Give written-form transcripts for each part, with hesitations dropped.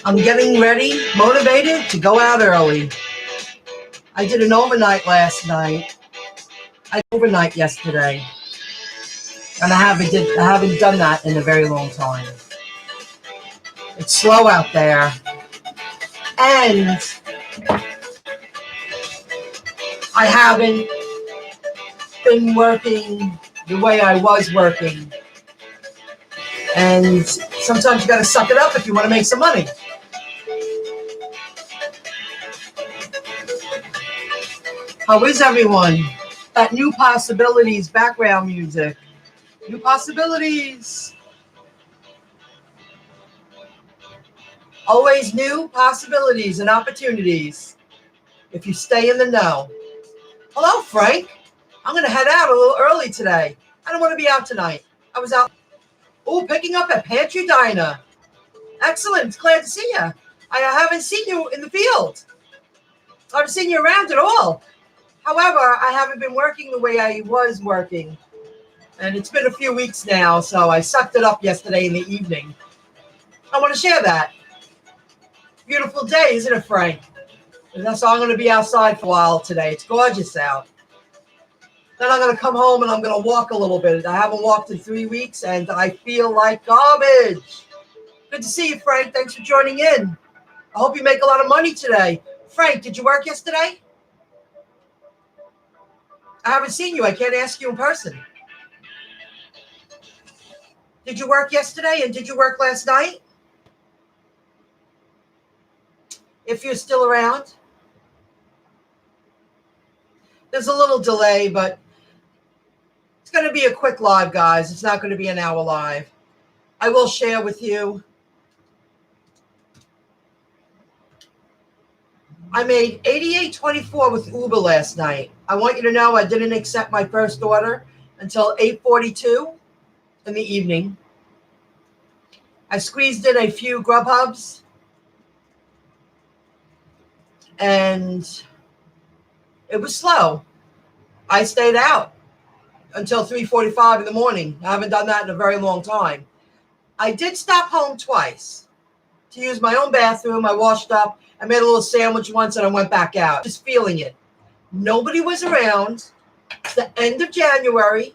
I'm getting ready, motivated to go out early. I did an overnight last night. I did overnight yesterday. And I haven't done that in a very long time. It's slow out there. And I haven't been working the way I was working. And sometimes you got to suck it up if you want to make some money. How is everyone? That New Possibilities background music. New possibilities. Always new possibilities and opportunities if you stay in the know. Hello, Frank. I'm going to head out a little early today. I don't want to be out tonight. I was out. Oh, picking up at Pantry Diner. Excellent. Glad to see you. I haven't seen you in the field. I haven't seen you around at all. However, I haven't been working the way I was working. And it's been a few weeks now, so I sucked it up yesterday in the evening. I want to share that. Beautiful day, isn't it, Frank? And so I'm going to be outside for a while today. It's gorgeous out. Then I'm going to come home and I'm going to walk a little bit. I haven't walked in 3 weeks, and I feel like garbage. Good to see you, Frank. Thanks for joining in. I hope you make a lot of money today. Frank, did you work yesterday? I haven't seen you. I can't ask you in person. Did you work yesterday and did you work last night? If you're still around. There's a little delay, but it's going to be a quick live, guys. It's not going to be an hour live. I will share with you. I made $88.24 with Uber last night. I want you to know I didn't accept my first order until 8:42 in the evening. I squeezed in a few Grubhubs, and it was slow. I stayed out until 3:45 in the morning. I haven't done that in a very long time. I did stop home twice to use my own bathroom. I washed up. I made a little sandwich once, and I went back out, just feeling it. Nobody was around. It's the end of January.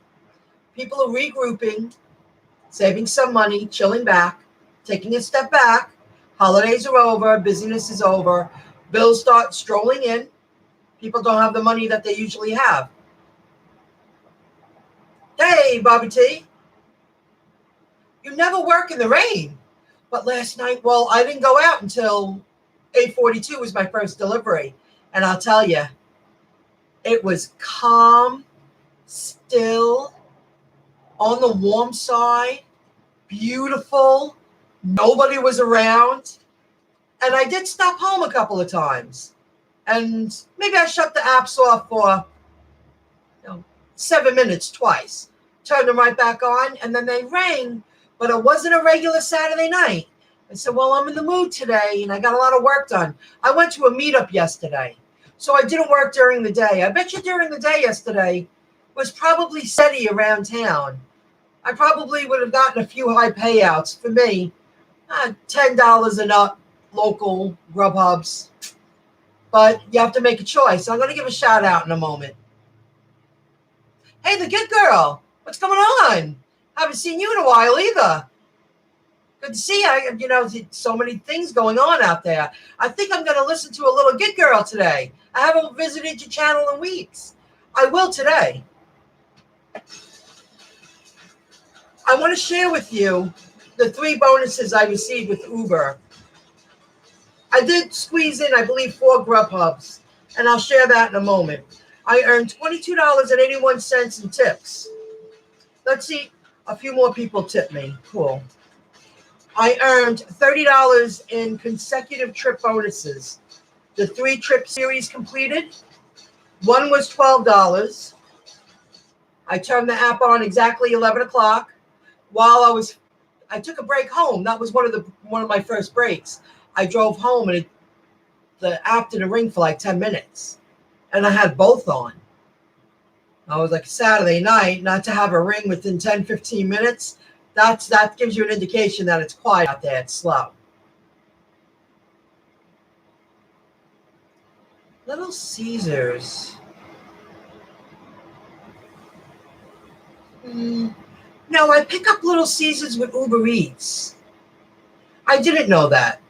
People are regrouping, saving some money, chilling back, taking a step back. Holidays are over. Busyness is over. Bills start strolling in. People don't have the money that they usually have. Hey, Bobby T. You never work in the rain. But last night, well, I didn't go out until 8:42 was my first delivery. And I'll tell you, it was calm, still, on the warm side, beautiful. Nobody was around. And I did stop home a couple of times. And maybe I shut the apps off for 7 minutes twice. Turned them right back on, and then they rang. But it wasn't a regular Saturday night. I said, well, I'm in the mood today, and I got a lot of work done. I went to a meetup yesterday, so I didn't work during the day. I bet you during the day yesterday was probably steady around town. I probably would have gotten a few high payouts. For me, $10 and up, local Grubhubs. But you have to make a choice. I'm going to give a shout out in a moment. Hey, the Good Girl, what's going on? Haven't seen you in a while either. Good to see you. So many things going on out there. I think I'm going to listen to a little Good Girl today. I haven't visited your channel in weeks. I will today. I want to share with you the 3 bonuses I received with Uber. I did squeeze in, I believe, 4 Grubhubs, and I'll share that in a moment. I earned $22.81 in tips. Let's see, a few more people tipped me. Cool. I earned $30 in consecutive trip bonuses. The 3 trip series completed. One was $12. I turned the app on exactly 11 o'clock. While I took a break home. That was one of my first breaks. I drove home, and the app didn't ring for like 10 minutes. And I had both on. I was like, Saturday night, not to have a ring within 10, 15 minutes. That gives you an indication that it's quiet out there. It's slow. Little Caesars. No, I pick up Little Caesars with UberEats. I didn't know that.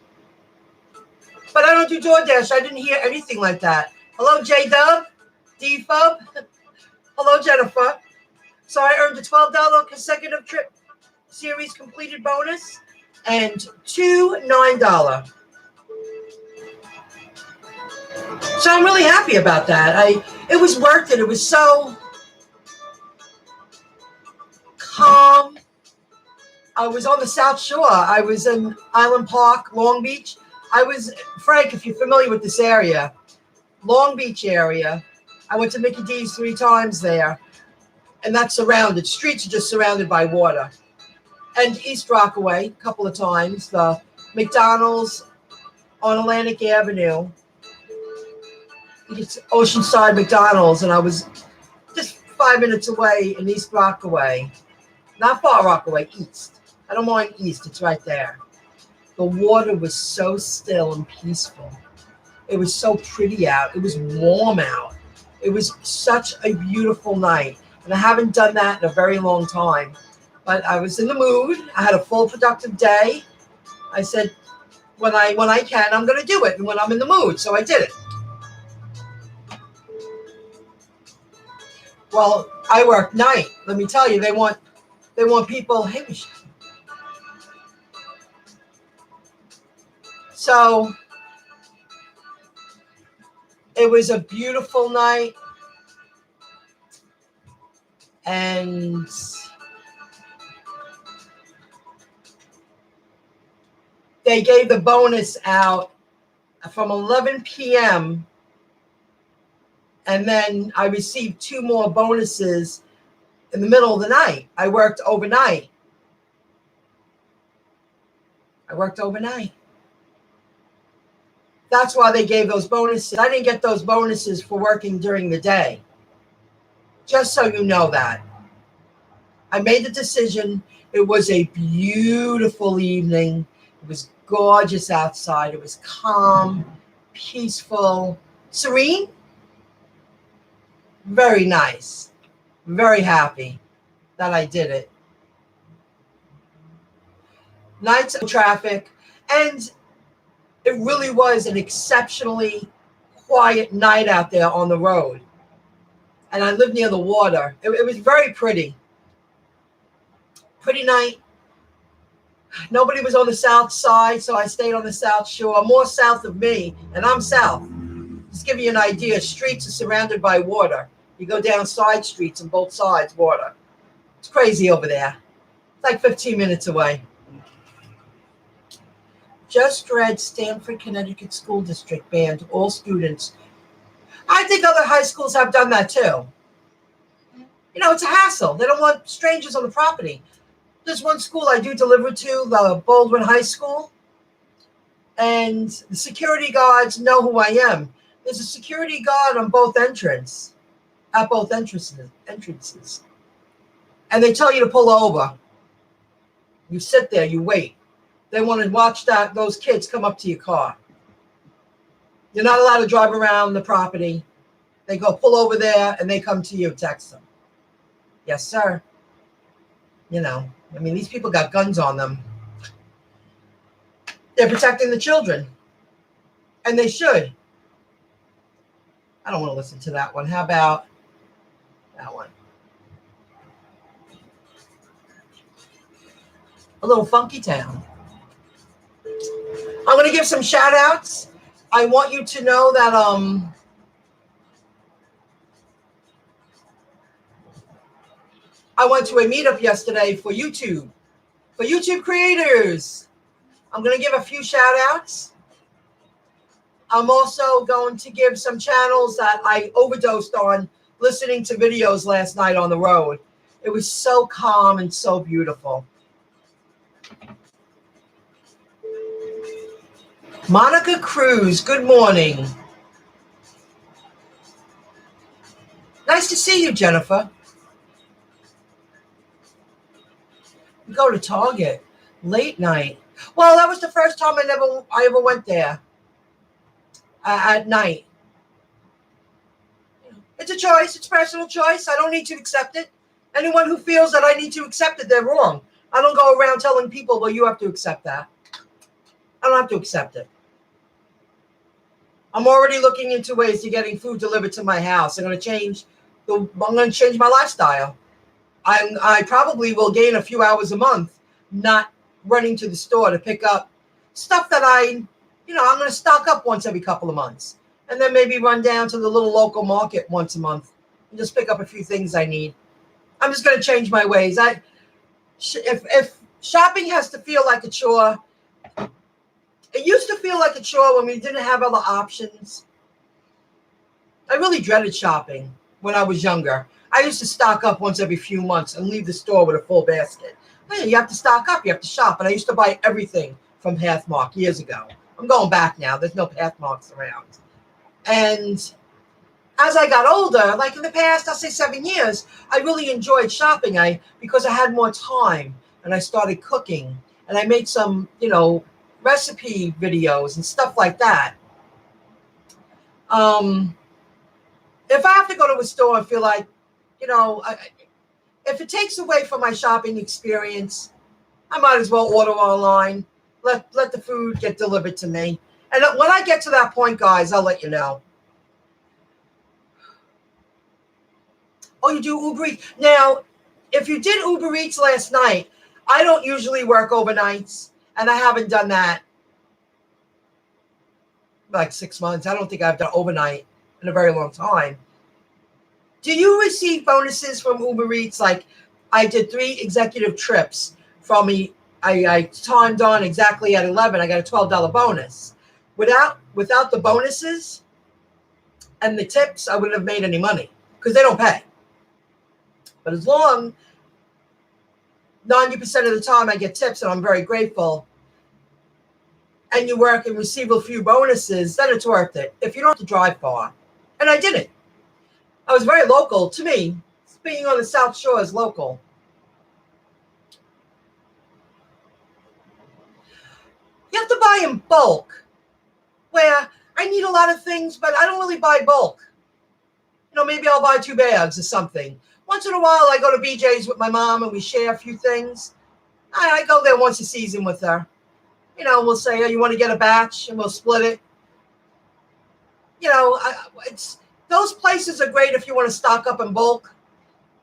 But I don't do DoorDash. I didn't hear anything like that. Hello, J-Dub, D-Fub. Hello, Jennifer. So I earned a $12 consecutive trip series completed bonus and two $9. So I'm really happy about that. It was worth it. It was so calm. I was on the South Shore. I was in Island Park, Long Beach. Frank, if you're familiar with this area, Long Beach area. I went to Mickey D's 3 times there. And that's surrounded. Streets are just surrounded by water. And East Rockaway, a couple of times. The McDonald's on Atlantic Avenue. It's Oceanside McDonald's. And I was just 5 minutes away in East Rockaway. Not far Rockaway, east. I don't mind east. It's right there. The water was so still and peaceful. It was so pretty out. It was warm out. It was such a beautiful night. And I haven't done that in a very long time. But I was in the mood. I had a full productive day. I said, when I can, I'm going to do it. And when I'm in the mood. So I did it. Well, I work night. Let me tell you, they want people. Hey, Michelle. So it was a beautiful night. And they gave the bonus out from 11 p.m. And then I received 2 more bonuses in the middle of the night. I worked overnight. That's why they gave those bonuses. I didn't get those bonuses for working during the day. Just so you know that. I made the decision. It was a beautiful evening. It was gorgeous outside. It was calm, peaceful, serene. Very nice. Very happy that I did it. Nights of traffic. And it really was an exceptionally quiet night out there on the road. And I lived near the water. It was very pretty. Pretty night. Nobody was on the south side, so I stayed on the South Shore, more south of me, and I'm south. Just give you an idea, streets are surrounded by water. You go down side streets on both sides, water. It's crazy over there. It's like 15 minutes away. Just read Stamford, Connecticut School District banned all students. I think other high schools have done that too. You know, it's a hassle. They don't want strangers on the property. There's one school I do deliver to, the Baldwin High School, and the security guards know who I am. There's a security guard on both entrances, and they tell you to pull over. You sit there, you wait. They want to watch those kids come up to your car. You're not allowed to drive around the property. They go pull over there, and they come to you, text them. Yes, sir. You know, I mean, these people got guns on them. They're protecting the children. And they should. I don't want to listen to that one. How about that one? A little funky town. I'm going to give some shout outs. I want you to know that I went to a meetup yesterday for YouTube creators. I'm going to give a few shout outs. I'm also going to give some channels that I overdosed on listening to videos last night on the road. It was so calm and so beautiful. Monica Cruz, good morning. Nice to see you, Jennifer. We go to Target late night. Well, that was the first time I ever went there at night. It's a choice. It's personal choice. I don't need to accept it. Anyone who feels that I need to accept it, they're wrong. I don't go around telling people, well, you have to accept that. I don't have to accept it. I'm already looking into ways to getting food delivered to my house. I'm going to change my lifestyle. I probably will gain a few hours a month not running to the store to pick up stuff that I'm going to stock up once every couple of months. And then maybe run down to the little local market once a month and just pick up a few things I need. I'm just going to change my ways. If shopping has to feel like a chore, it used to feel like a chore when we didn't have other options. I really dreaded shopping when I was younger. I used to stock up once every few months and leave the store with a full basket. Hey, you have to stock up, you have to shop. And I used to buy everything from Pathmark years ago. I'm going back now. There's no Pathmarks around. And as I got older, like in the past, I'll say 7 years, I really enjoyed shopping because I had more time and I started cooking and I made some, recipe videos and stuff like that. If I have to go to a store and feel like, if it takes away from my shopping experience, I might as well order online. Let the food get delivered to me. And when I get to that point, guys, I'll let you know. Oh, you do Uber Eats? Now, if you did Uber Eats last night, I don't usually work overnights, and I haven't done that like 6 months. I don't think I've done overnight in a very long time. Do you receive bonuses from Uber Eats? Like I did 3 executive trips from me. I timed on exactly at 11. I got a $12 bonus. Without the bonuses and the tips, I wouldn't have made any money because they don't pay. But as long 90% of the time I get tips and I'm very grateful, and you work and receive a few bonuses, then it's worth it. If you don't have to drive far. And I didn't. I was very local. To me, being on the South Shore is local. You have to buy in bulk, where I need a lot of things, but I don't really buy bulk. Maybe I'll buy 2 bags or something. Once in a while, I go to BJ's with my mom and we share a few things. I go there once a season with her. We'll say, oh, you want to get a batch? And we'll split it. Those places are great if you want to stock up in bulk.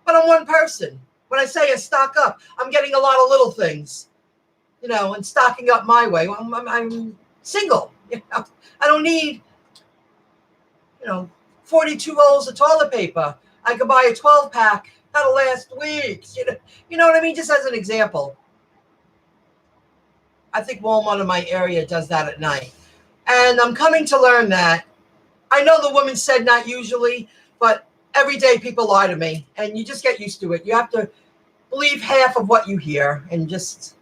But I'm one person. When I say I stock up, I'm getting a lot of little things, and stocking up my way. I'm single. I don't need, 42 rolls of toilet paper. I could buy a 12-pack. That'll last weeks. You know what I mean? Just as an example. I think Walmart in my area does that at night. And I'm coming to learn that. I know the woman said not usually, but every day people lie to me. And you just get used to it. You have to believe half of what you hear and just...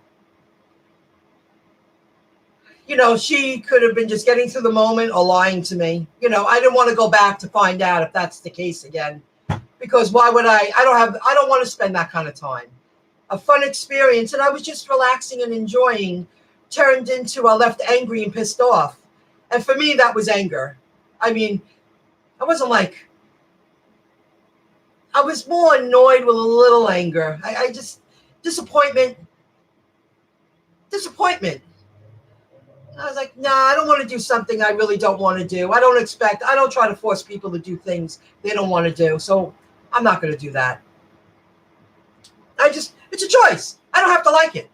she could have been just getting through the moment or lying to me. I didn't want to go back to find out if that's the case again. Because why would I don't want to spend that kind of time. A fun experience. And I was just relaxing and enjoying turned into I left angry and pissed off. And for me, that was anger. I mean, I wasn't like, I was more annoyed with a little anger. I just, disappointment. I was like, nah, I don't want to do something I really don't want to do. I don't try to force people to do things they don't want to do. So I'm not going to do that. It's a choice. I don't have to like it.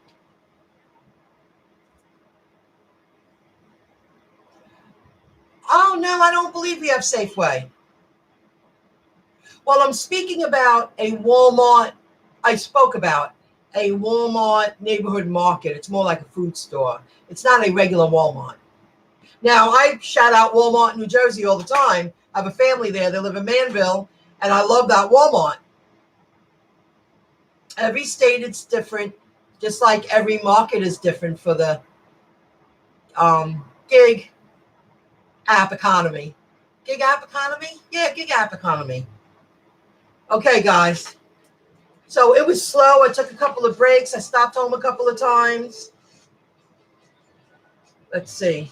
Oh, no, I don't believe we have Safeway. Well, I'm speaking about a Walmart. I spoke about a Walmart neighborhood market. It's more like a food store. It's not a regular Walmart. Now, I shout out Walmart in New Jersey all the time. I have a family there. They live in Manville, and I love that Walmart. Every state is different, just like every market is different for the gig app economy. Gig app economy? Yeah, gig app economy. Okay, guys. So it was slow. I took a couple of breaks. I stopped home a couple of times. Let's see.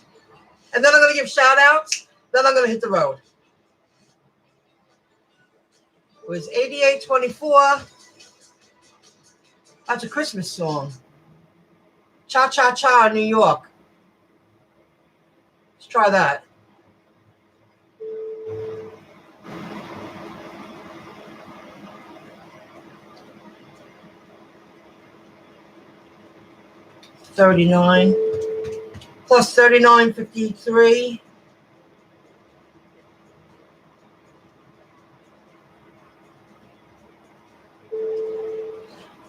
And then I'm going to give shout outs. Then I'm going to hit the road. was 8824. That's a Christmas song. Cha Cha Cha, New York. Let's try that. $39 plus $39.53.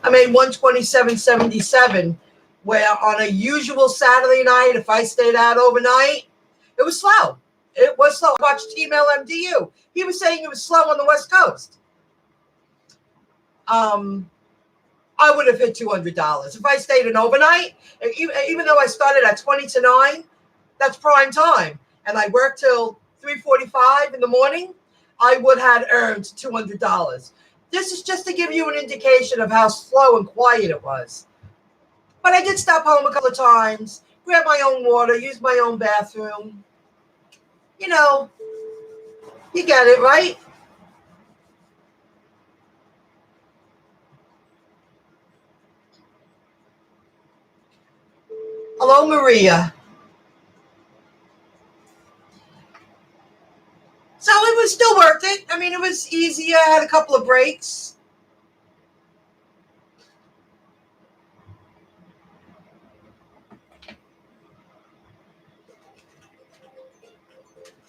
I made $127.77, where on a usual Saturday night, if I stayed out overnight, it was slow. It was slow. I watched Team LMDU. He was saying it was slow on the West Coast. I would have hit $200 if I stayed an overnight. Even though I started at 20 to 9, that's prime time, and I worked till 3:45 in the morning, I would have earned $200. This is just to give you an indication of how slow and quiet it was. But I did stop home a couple of times, grab my own water, use my own bathroom. You know, you get it, right? Hello, Maria. So it was still worth it. I mean, it was easy. I had a couple of breaks.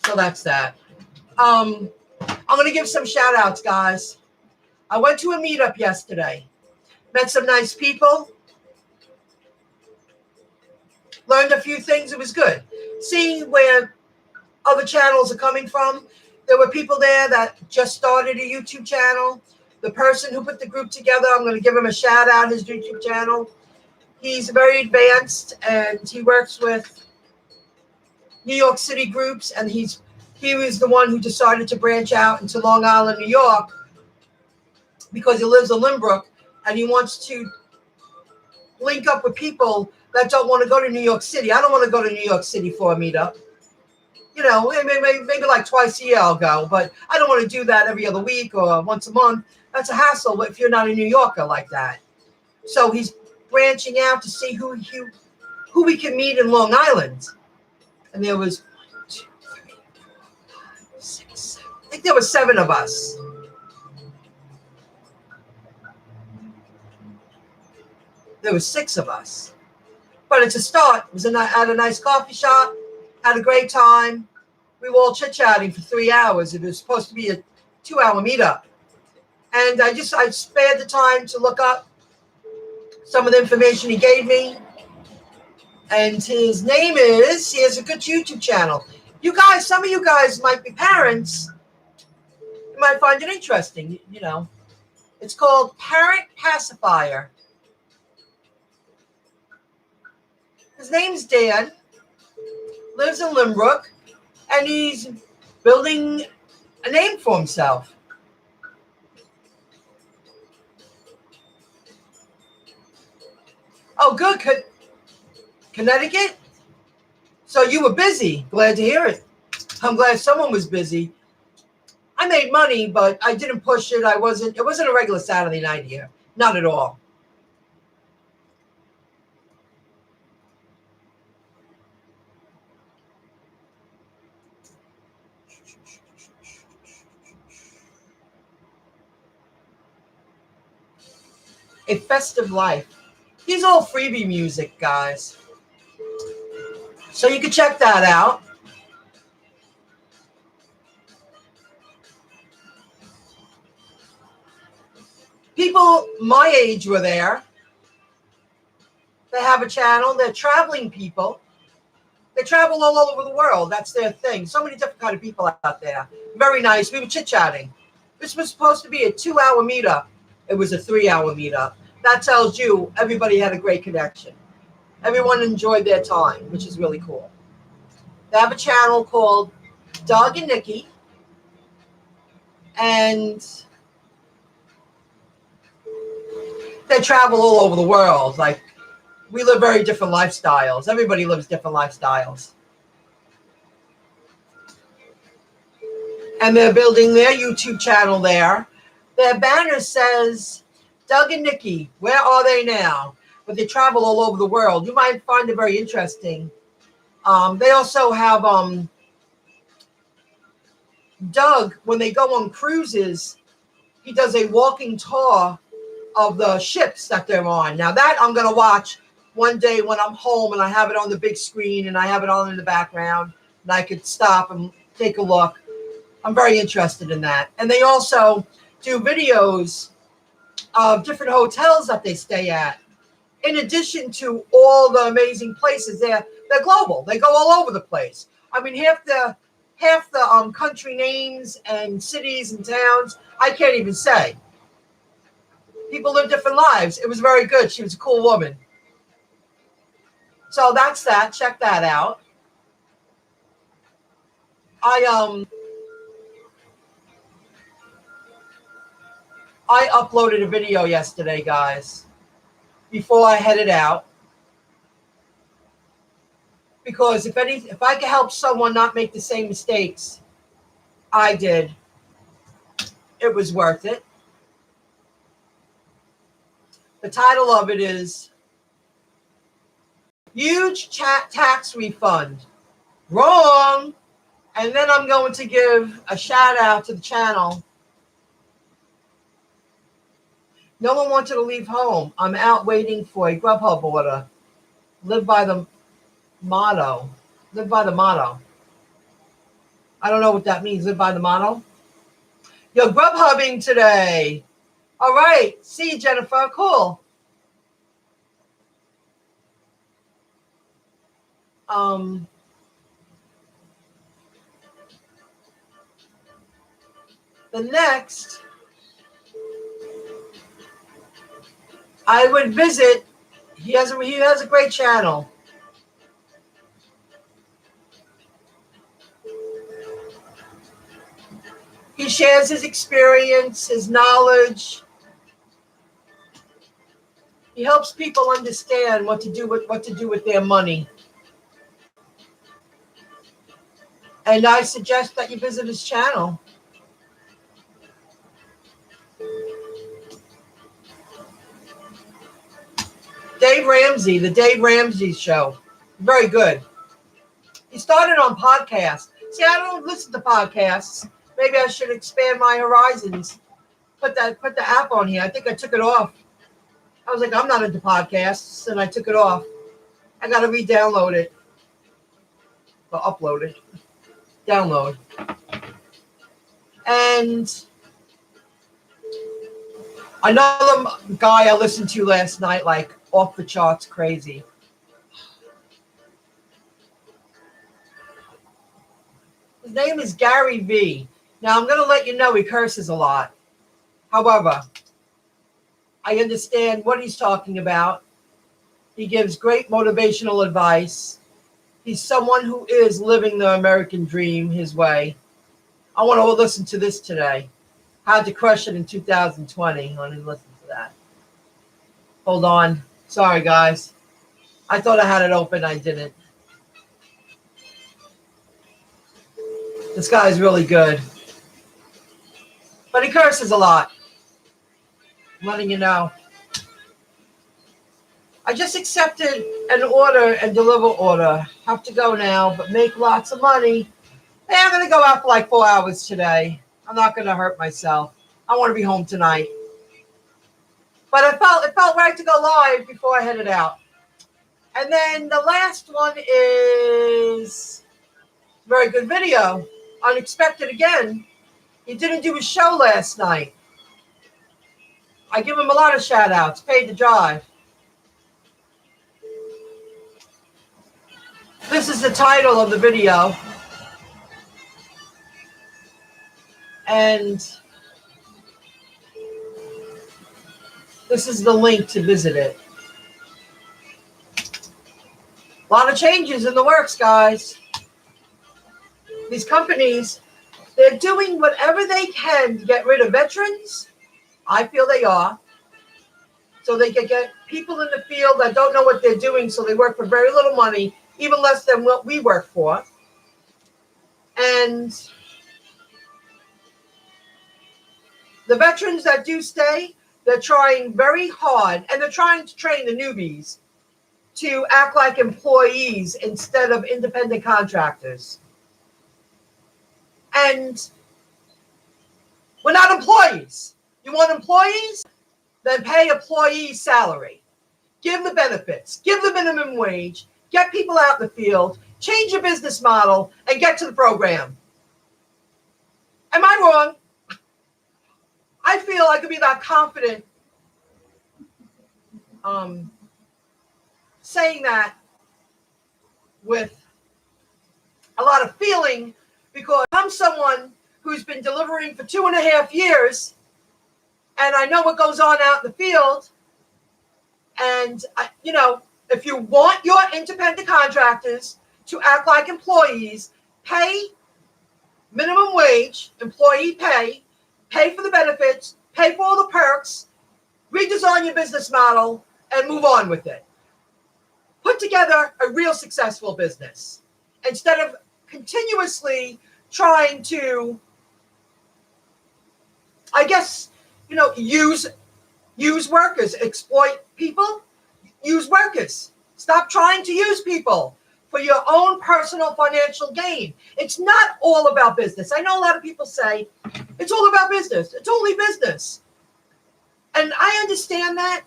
So that's that. I'm going to give some shout outs, guys. I went to a meetup yesterday. Met some nice people. Learned a few things. It was good. Seeing where other channels are coming from. There were people there that just started a YouTube channel. The person who put the group together, I'm going to give him a shout out, his YouTube channel. He's very advanced, and he works with New York City groups, and he was the one who decided to branch out into Long Island, New York, because he lives in Limbrook, and he wants to link up with people that don't want to go to New York City. I don't want to go to New York City for a meetup. You know, maybe like twice a year I'll go, but I don't want to do that every other week or once a month. That's a hassle if you're not a New Yorker like that. So he's branching out to see who we can meet in Long Island. And there was 1, 2, 3, 4, 5, 6, 7. I think there were 7 of us. There were 6 of us. But it's a start. It was at a nice coffee shop. Had a great time. We were all chit-chatting for 3 hours. It was supposed to be a 2-hour meetup. And I spared the time to look up some of the information he gave me. And his name he has a good YouTube channel. You guys, some of you guys might be parents. You might find it interesting, you know. It's called Parent Pacifier. His name's Dan. Lives in Limbrook, and he's building a name for himself. Oh, good. Connecticut? So you were busy. Glad to hear it. I'm glad someone was busy. I made money, but I didn't push it. It wasn't a regular Saturday night here. Not at all. A Festive Life. These are all freebie music, guys. So you can check that out. People my age were there. They have a channel. They're traveling people. They travel all over the world. That's their thing. So many different kind of people out there. Very nice. We were chit-chatting. This was supposed to be a 2-hour meetup. It was a 3-hour meetup. That tells you everybody had a great connection. Everyone enjoyed their time, which is really cool. They have a channel called Doug and Nikki. And they travel all over the world. Like, we live very different lifestyles. Everybody lives different lifestyles. And they're building their YouTube channel there. Their banner says, Doug and Nikki, where are they now? But they travel all over the world. You might find it very interesting. They also have Doug, when they go on cruises, he does a walking tour of the ships that they're on. Now that I'm going to watch one day when I'm home and I have it on the big screen and I have it on in the background and I could stop and take a look. I'm very interested in that. And they also do videos of different hotels that they stay at. In addition to all the amazing places, they're global. They go all over the place. I mean, half the country names and cities and towns I can't even say. People live different lives. It was very good. She was a cool woman. So that's that. Check that out. I uploaded a video yesterday, guys, before I headed out. Because if I could help someone not make the same mistakes I did, it was worth it. The title of it is Huge Tax Refund. Wrong. And then I'm going to give a shout out to the channel. No one wanted to leave home. I'm out waiting for a Grubhub order. Live by the motto. Live by the motto. I don't know what that means. Live by the motto. You're Grubhubbing today. All right. See you, Jennifer. Cool. The next, I would visit. He has a great channel. He shares his experience, his knowledge. He helps people understand what to do with their money. And I suggest that you visit his channel. Dave Ramsey, the Dave Ramsey Show. Very good. He started on podcasts. See, I don't listen to podcasts. Maybe I should expand my horizons. Put the app on here. I think I took it off. I was like, I'm not into podcasts, and I took it off. I got to re-download it. Or upload it. Download. And another guy I listened to last night, like off the charts crazy. His name is Gary V. Now, I'm going to let you know he curses a lot. However, I understand what he's talking about. He gives great motivational advice. He's someone who is living the American dream his way. I want to listen to this today. How to Crush It in 2020. I want to listen to that. Hold on. Sorry, guys. I thought I had it open. I didn't. This guy's really good. But he curses a lot. I'm letting you know. I just accepted an order and deliver order. Have to go now, but make lots of money. Hey, I'm going to go out for like 4 hours today. I'm not going to hurt myself. I want to be home tonight. But it felt right to go live before I headed out. And then the last one is a very good video. Unexpected again. He didn't do his show last night. I give him a lot of shout outs. Paid to drive. This is the title of the video. And this is the link to visit it. A lot of changes in the works, guys. These companies, they're doing whatever they can to get rid of veterans. I feel they are. So they can get people in the field that don't know what they're doing, so they work for very little money, even less than what we work for. And The veterans that do stay, they're trying very hard, and they're trying to train the newbies to act like employees instead of independent contractors. And we're not employees. You want employees? Then pay employees salary. Give the benefits. Give the minimum wage. Get people out in the field. Change your business model and get to the program. Am I wrong? I feel I could be that confident saying that with a lot of feeling, because I'm someone who's been delivering for 2.5 years, and I know what goes on out in the field. And, if you want your independent contractors to act like employees, pay minimum wage, employee pay for the benefits, pay for all the perks, redesign your business model, and move on with it. Put together a real successful business instead of continuously trying to, use workers, exploit people, use workers. Stop trying to use people for your own personal financial gain. It's not all about business. I know a lot of people say, it's all about business. It's only business. And I understand that.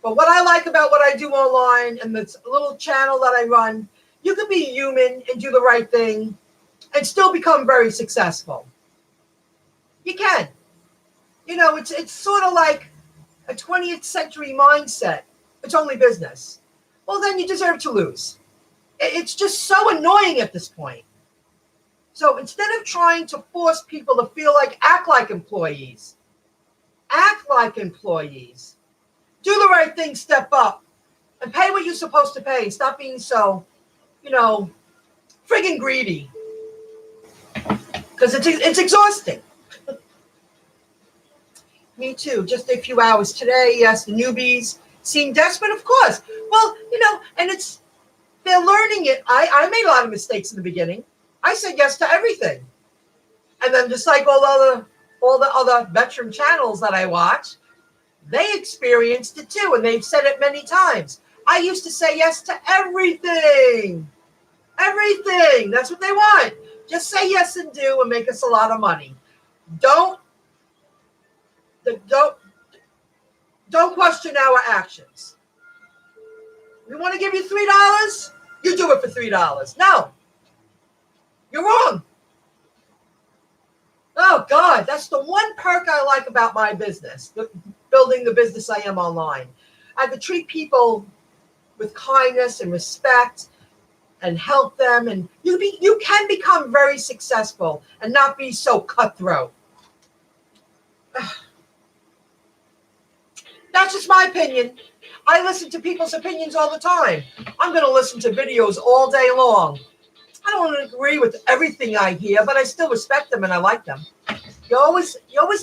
But what I like about what I do online and this little channel that I run, you can be human and do the right thing and still become very successful. You can. It's sort of like a 20th century mindset. It's only business. Well, then you deserve to lose. It's just so annoying at this point. So instead of trying to force people to act like employees, do the right thing, step up, and pay what you're supposed to pay. Stop being so, friggin' greedy. Because it's exhausting. Me too. Just a few hours today. Yes, the newbies seem desperate, of course. Well, and they're learning it. I made a lot of mistakes in the beginning. I said yes to everything. And then just like all the other veteran channels that I watch, they experienced it too, and they've said it many times. I used to say yes to everything. Everything. That's what they want. Just say yes and do and make us a lot of money. Don't question our actions. We want to give you $3, you do it for $3. No. You're wrong. Oh, God, that's the one perk I like about my business, building the business I am online. I could treat people with kindness and respect and help them. And you can become very successful and not be so cutthroat. That's just my opinion. I listen to people's opinions all the time. I'm going to listen to videos all day long. I don't agree with everything I hear, but I still respect them and I like them. You always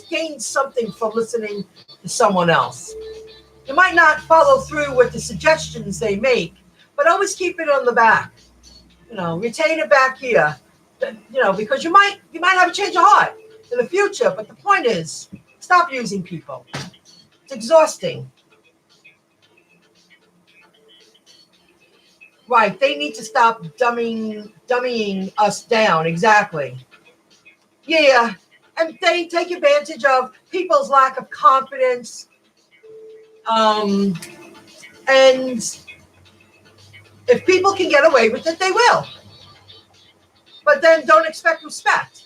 gain something from listening to someone else. You might not follow through with the suggestions they make, but always keep it on the back. Retain it back here. Because you might have a change of heart in the future. But the point is, stop using people. It's exhausting. Right, they need to stop dummying us down. Exactly. Yeah, and they take advantage of people's lack of confidence. And if people can get away with it, they will. But then don't expect respect.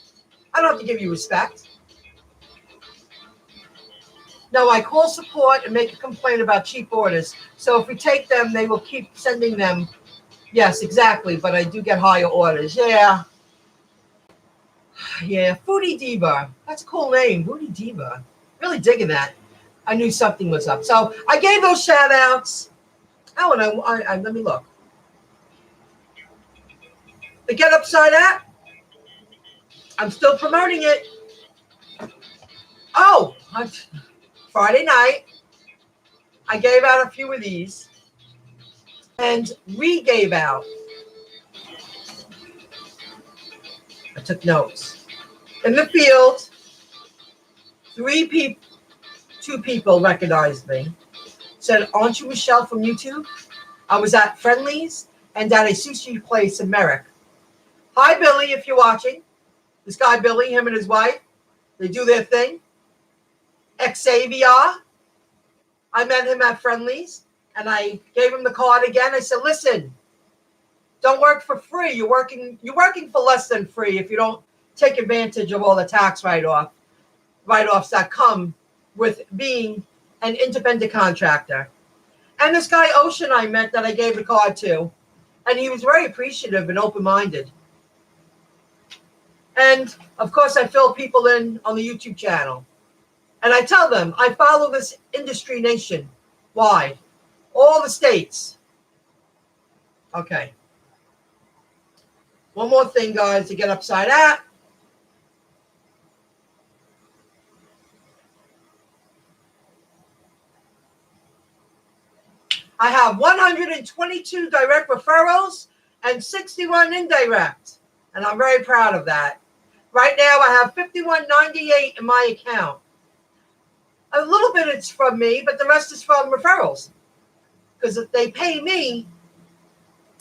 I don't have to give you respect. No, I call support and make a complaint about cheap orders. So if we take them, they will keep sending them. Yes, exactly. But I do get higher orders. Yeah. Yeah. Foodie Diva. That's a cool name. Foodie Diva. Really digging that. I knew something was up. So I gave those shout outs. Oh, and I let me look. The Get Upside app. I'm still promoting it. Oh, Friday night, I gave out a few of these. And we gave out. I took notes. In the field, Two people recognized me. Said, "Aren't you Michelle from YouTube?" I was at Friendly's and at a sushi place in Merrick. Hi, Billy, if you're watching. This guy, Billy, him and his wife, they do their thing. Xavier. I met him at Friendly's, and I gave him the card again. I said, "Listen, don't work for free. You're working for less than free if you don't take advantage of all the tax write-offs that come with being an independent contractor." And this guy, Ocean, I met that I gave the card to, and he was very appreciative and open-minded. And, of course, I fill people in on the YouTube channel. And I tell them, I follow this industry nationwide, all the states. Okay. One more thing, guys, to get upside at. I have 122 direct referrals and 61 indirect, and I'm very proud of that. Right now, I have $51.98 in my account. A little bit it's from me, but the rest is from referrals, because if they pay me,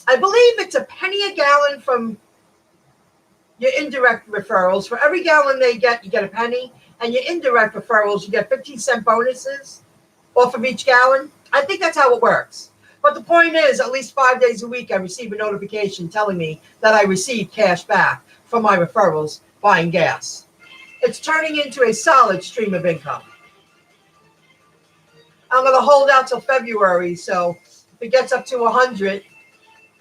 I believe it's a penny a gallon from your indirect referrals. For every gallon they get, you get a penny, and your indirect referrals, you get 15-cent bonuses off of each gallon. I think that's how it works. But the point is, at least 5 days a week, I receive a notification telling me that I received cash back from my referrals buying gas. It's turning into a solid stream of income. I'm going to hold out till February, so if it gets up to 100,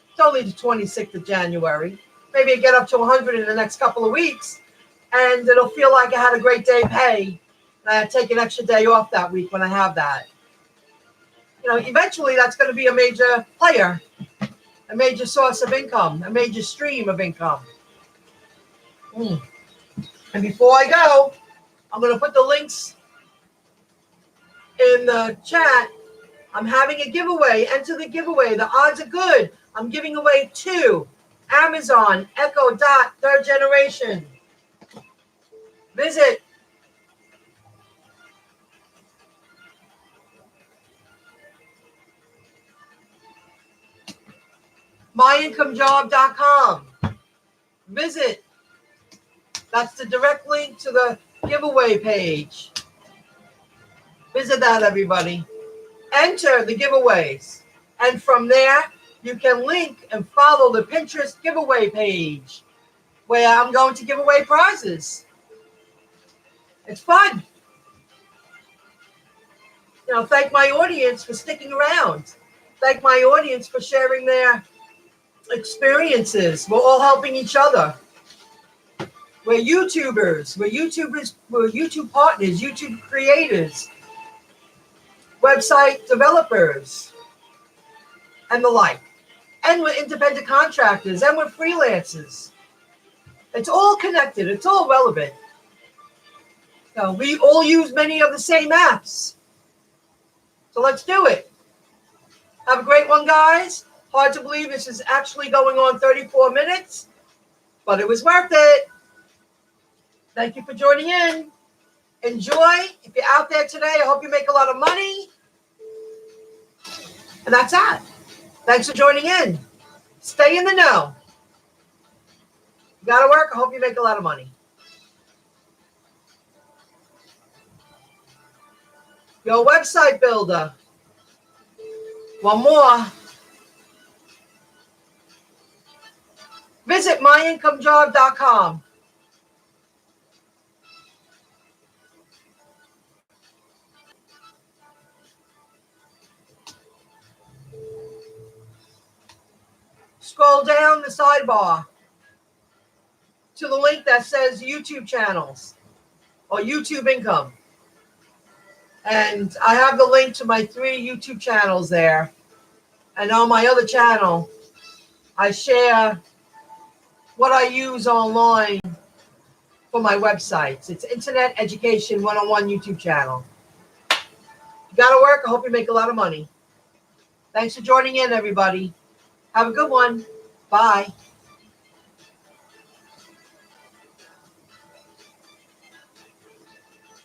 it's only the 26th of January. Maybe it get up to 100 in the next couple of weeks, and it'll feel like I had a great day pay, and I take an extra day off that week when I have that. You know, eventually that's going to be a major player, a major source of income, a major stream of income. And before I go, I'm going to put the links in the chat. I'm having a giveaway. Enter the giveaway. The odds are good. I'm giving away 2 Amazon Echo Dot 3rd generation. Visit MyIncomeJob.com. Visit. That's the direct link to the giveaway page. Visit that, everybody. Enter the giveaways. And from there, you can link and follow the Pinterest giveaway page where I'm going to give away prizes. It's fun. You know, thank my audience for sticking around. Thank my audience for sharing their experiences. We're all helping each other. We're YouTubers. We're YouTube partners, YouTube creators, website developers, and the like. And we're independent contractors, and we're freelancers. It's all connected. It's all relevant. So we all use many of the same apps. So let's do it. Have a great one, guys. Hard to believe this is actually going on 34 minutes, but it was worth it. Thank you for joining in. Enjoy. If you're out there today, I hope you make a lot of money. And that's that. Thanks for joining in. Stay in the know. You got to work. I hope you make a lot of money. Your website builder. One more. Visit MyIncomeJob.com. Scroll down the sidebar to the link that says YouTube channels or YouTube income. And I have the link to my 3 YouTube channels there. And on my other channel, I share what I use online for my websites. It's Internet Education 101 YouTube channel. You got to work. I hope you make a lot of money. Thanks for joining in, everybody. Have a good one. Bye.